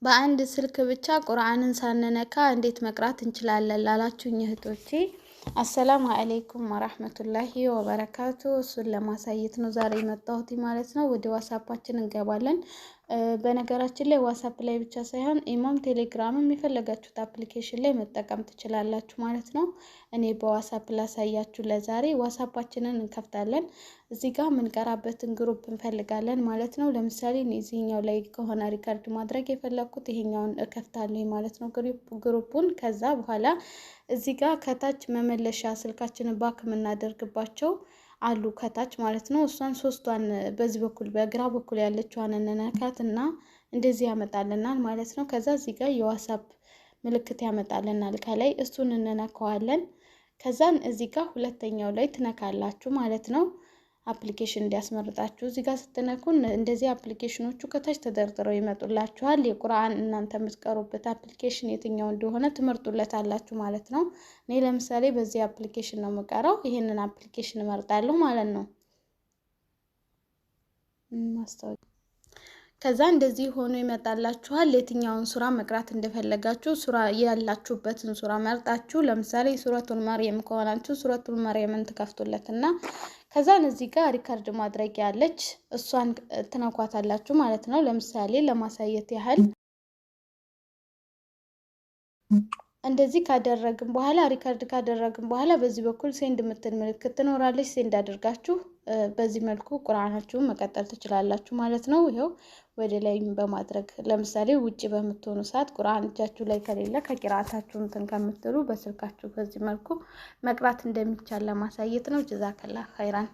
በአንድ ስልክ ብቻ ቁርአንን ሳንነካ እንዴት መቅራት እንችላለን ላላችሁኝ እህቶቼ አሰላሙ አለይኩም ወራህመቱላሂ ወበረካቱ። እሱን ለማሳየት ነው ዛሬ የመጣሁት ማለት ነው። ወደ ዋትስአፓችን እንገባለን። በነገራችን ላይ ዋትስአፕ ላይ ብቻ ሳይሆን ኢሞም ቴሌግራምም የፈለጋችሁት አፕሊኬሽን ላይ መጠቀም ትችላላችሁ ማለት ነው። እኔ በዋትስአፕ ላሳያችሁ ለዛሬ። ዋትስአፓችንን እንከፍታለን። እዚህ ጋር የምንቀራበትን ግሩፕ እንፈልጋለን ማለት ነው። ለምሳሌ እዚህኛው ላይ ከሆነ ሪከርድ ማድረግ የፈለኩት ይሄኛውን እከፍታለሁ ማለት ነው ግሩፑን። ከዛ በኋላ እዚህ ጋር ከታች መመለሻ ስልካችንን ባክ የምናደርግባቸው አሉ ከታች ማለት ነው። እሷን ሶስቷን በዚህ በኩል በግራ በኩል ያለችዋን እንነካትና እንደዚህ ያመጣልናል ማለት ነው። ከዛ እዚህ ጋር የዋትስአፕ ምልክት ያመጣልናል ከላይ፣ እሱን እንነካዋለን። ከዛን እዚህ ጋር ሁለተኛው ላይ ትነካላችሁ ማለት ነው። አፕሊኬሽን እንዲያስመርጣችሁ እዚህ ጋር ስትነኩን እንደዚህ አፕሊኬሽኖቹ ከታች ተደርድረው ይመጡላችኋል። የቁርአን እናንተ የምትቀሩበት አፕሊኬሽን የትኛው እንደሆነ ትመርጡለታላችሁ ማለት ነው። እኔ ለምሳሌ በዚህ አፕሊኬሽን ነው የምቀራው። ይሄንን አፕሊኬሽን እመርጣለሁ ማለት ነው። ከዛ እንደዚህ ሆኖ ይመጣላችኋል። የትኛውን ሱራ መቅራት እንደፈለጋችሁ ሱራ ያላችሁበትን ሱራ መርጣችሁ፣ ለምሳሌ ሱረቱል መርየም ከሆናችሁ ሱረቱል መርየምን ትከፍቱለትና ከዛን እዚህ ጋር ሪከርድ ማድረግ ያለች እሷን ትነኳታላችሁ ማለት ነው። ለምሳሌ ለማሳየት ያህል እንደዚህ ካደረግን በኋላ ሪከርድ ካደረግን በኋላ በዚህ በኩል ሴንድ የምትል ምልክት ትኖራለች። ሴንድ አድርጋችሁ በዚህ መልኩ ቁርአናችሁን መቀጠል ትችላላችሁ ማለት ነው። ይሄው ወደ ላይ በማድረግ ለምሳሌ ውጪ በምትሆኑ ሰዓት ቁርአን እጃችሁ ላይ ከሌለ ከቂራአታችሁ እንትን ከምትሉ በስልካችሁ በዚህ መልኩ መቅራት እንደሚቻል ለማሳየት ነው። ጀዛከላህ ኸይራን።